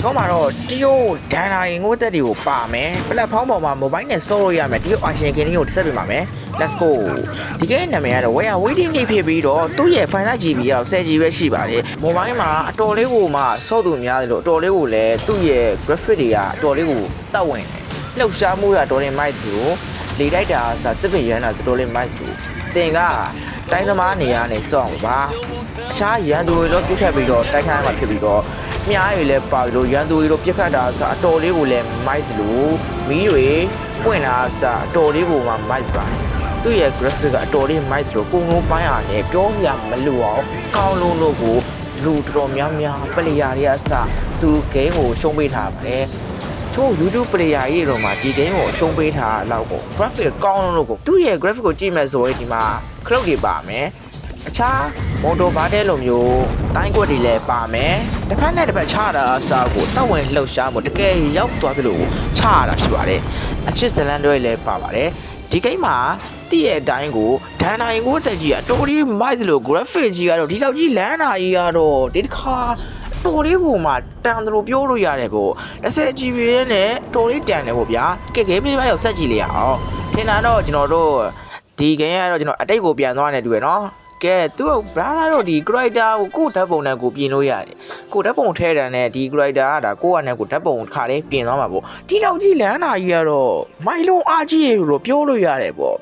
ကျွန်တော်မှာတော့တရုတ်ဒန်နာရင်ငိုးသက်တွေကိုပါမယ်ပလက်ဖောင်းပေါ်မှာမိုဘိုင်းနဲ့ဆော့လို့ရမယ်တရုတ်အာရှင်ကင်းလေးကိုတစ်ဆက်ပြပါမယ် let's go ဒီကိန်းနာမည်ကတော့ where waiting နေဖြစ်ပြီးတော့သူ့ရဲ့ final GB ကတော့ 10GB ပဲရှိပါတယ်မိုဘိုင်းမှာအတော်လေးကိုမှဆော့သူများတယ်လို့အတော်လေးကိုလည်းသူ့ရဲ့ graphic တွေကအတော်လေးကိုတောက်ဝင်တယ်လှုပ်ရှားမှုရတော်လေးမိုက်သူလေတိုက်တာဆိုတစ်ပင်ရမ်းတာတော်လေးမိုက်သူတင်ကတိုင်းသမားနေရာနေစောင့်ပါအခြားရန်သူတွေလို့ပြစ်ခတ်ပြီးတော့တိုက်ခိုင်းမှာဖြစ်ပြီးတော့မြားတွေလည်းပါလို့ရန်သူတွေတို့ပြစ်ခတ်တာဆိုအတော်လေးကိုလည်းမိုက်တယ်လို့မီးတွေပွင့်တာဆိုအတော်လေးကိုမှမိုက်ပါတယ်သူ့ရဲ့ graphic ကအတော်လေးမိုက်တယ်လို့ကိုငုံပိုင်းအားနဲ့ပြောရမလို့အောင်ကောင်းလုံးလို့ကိုလူတော်များများပလေယာတွေအစသူ game ကိုရှုံးပေးထားပါတယ်ချို့ YouTube player ကြီးတို့မှာဒီ game ကိုအရှုံးပေးထားတော့ကို graphic ကောင်းလို့ကိုသူ့ရဲ့ graphic ကိုကြည့်မဲ့ဆိုရင်ဒီမှာ cloud တွေပါမယ်အခြား motor ဘာတဲ့လိုမျိုးတိုင်းကွက်တွေလည်းပါမယ်တစ်ဖက်နဲ့တစ်ဖက်ချတာအစားကိုတောက်ဝင်လှုပ်ရှားမှုတကယ်ရောက်သွားသလိုချရတာဖြစ်ပါတယ်အချစ်ဇလန်တွေလည်းပါပါတယ်ဒီ game မှာတည့်ရဲ့အတိုင်းကိုဒန်နိုင်ကိုတက်ကြီးအတော်ကြီးမိုက်သလို graphic ကြီးကတော့ဒီလောက်ကြီးလမ်းနာကြီးကတော့ဒီတစ်ခါတော်လေးပုံမှာတန်တယ်လို့ပြောလို့ရတယ်ပေါ့ 10GB နဲ့တော်လေးတန်တယ်ပေါ့ဗျာကဲ game လေးပါရောက်ဆက်ကြည့်လိုက်ရအောင်ထင်တာတော့ကျွန်တော်တို့ဒီ game ကတော့ကျွန်တော်အတိတ်ကိုပြန်သွားနေတူရယ်နော်ကဲသူ့ဘာသာတော့ဒီ character ကိုဓာတ်ပုံနဲ့ကိုပြင်လို့ရတယ်ကိုဓာတ်ပုံထဲတန်းနဲ့ဒီ character ကဒါကိုကနဲ့ကိုဓာတ်ပုံခါလေးပြင်သွားမှာပေါ့ဒီလောက်ကြီးလမ်းနာကြီးကတော့မိုင်လုံးအားကြီးလို့ပြောလို့ရတယ်ပေါ့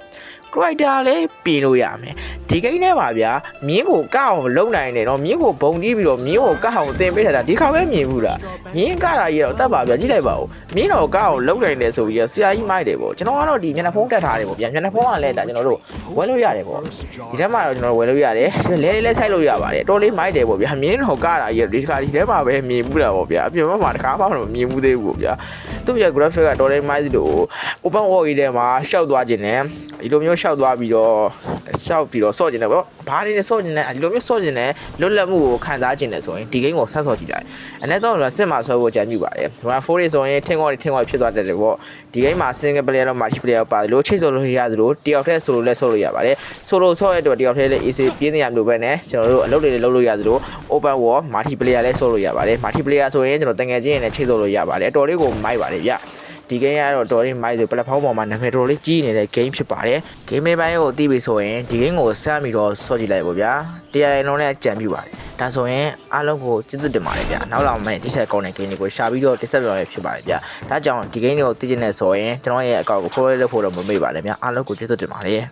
character လေးပြင်လို့ရမယ်ဒီကိန်းထဲမှာဗျာမြင်းကိုကောက်အောင်လုံနိုင်တယ်နော်မြင်းကိုဘုံတီးပြီးတော့မြင်းကိုကောက်အောင်တင်ပေးထားတာဒီခါပဲမြင်ဘူးလားမြင်းကတာကြီးတော့တတ်ပါဗျာကြည့်လိုက်ပါဦးမြင်းတော့ကောက်အောင်လုံနိုင်တယ်ဆိုပြီးတော့ဆရာကြီးမိုက်တယ်ပေါ့ကျွန်တော်ကတော့ဒီမျက်နှာဖုံးတက်ထားတယ်ပေါ့ဗျာမျက်နှာဖုံးကလည်းဒါကျွန်တော်တို့ဝယ်လို့ရတယ်ပေါ့ဒီထဲမှာတော့ကျွန်တော်ဝယ်လို့ရတယ်လဲလဲဆိုင်လို့ရပါတယ်တော်လေးမိုက်တယ်ပေါ့ဗျာမြင်းတော့ကတာကြီးဒီခါဒီထဲမှာပဲမြင်ဘူးတာပေါ့ဗျာအပြင်ဘက်မှာတခါမှမမြင်ဘူးသေးဘူးပေါ့ဗျာသူ့ရဲ့ graphic ကတော်လေးမိုက်သလို open world ကြီးထဲမှာရှောက်သွားခြင်းနဲ့ဒီလိုမျိုးရှောက်သွားပြီးတော့ရှောက်ပြီးတော့ဆော့ခြင်းနဲ့ပေါ့ဘာတွေနဲ့ဆော့ခြင်းနဲ့ဒီလိုမျိုးဆော့ခြင်းနဲ့လွတ်လပ်မှုကိုခံစားခြင်းနဲ့ဆိုရင်ဒီ game ကိုဆက်ဆော့ကြည့်လိုက်အနည်းဆုံးတော့စစ်မှာဆော့ဖို့ကြံပြုပါတယ်ဒီမှာ 4 day ဆိုရင်ထင်းခေါ်ဖြစ်သွားတယ်ပေါ့ဒီ game မှာ single player တော့ multiplayer ပါတယ်လို့ချိတ်ဆော့လို့ရသလိုတယောက်တည်း solo လည်းဆော့လို့ရပါတယ် solo ဆော့ရတဲ့တယောက်တည်းလည်း easy ပြင်းနေရမျိုးပဲနဲ့ကျွန်တော်တို့အလုပ်တွေလည်းလုပ်လို့ရသလို open world multiplayer လည်းဆော့လို့ရပါတယ် multiplayer ဆိုရင်ကျွန်တော်တကယ်ချင်းနဲ့ချိတ်ဆော့လို့ရပါတယ်အတော်လေးကိုမိုက်ပါတယ်ဗျဒီ game ကတော့တော်ရင်မိုက်ဆို platform ပေါ်မှာနာမည်တော်လေးကြီးနေတဲ့ game ဖြစ်ပါတယ် game လေးပိုင်းကိုသိပြီဆိုရင်ဒီ game ကိုစမ်းပြီးတော့ဆော့ကြည့်လိုက်ပါဗျာတရားရင်လုံးနဲ့ကြံပြပါတယ်ဒါဆိုရင်အားလုံးကိုကျေးဇူးတင်ပါတယ်ဗျာနောက်လာမယ့်ဒီဆက်ကောင်းတဲ့ game တွေကိုရှာပြီးတော့တစ်ဆက်ပြောရဖြစ်ပါတယ်ဗျာဒါကြောင့်ဒီ game တွေကိုသိချင်တဲ့ဆိုရင်ကျွန်တော်ရဲ့အကောင့်ကို follow လုပ်ဖို့တော့မမေ့ပါနဲ့ဗျာအားလုံးကိုကျေးဇူးတင်ပါတယ်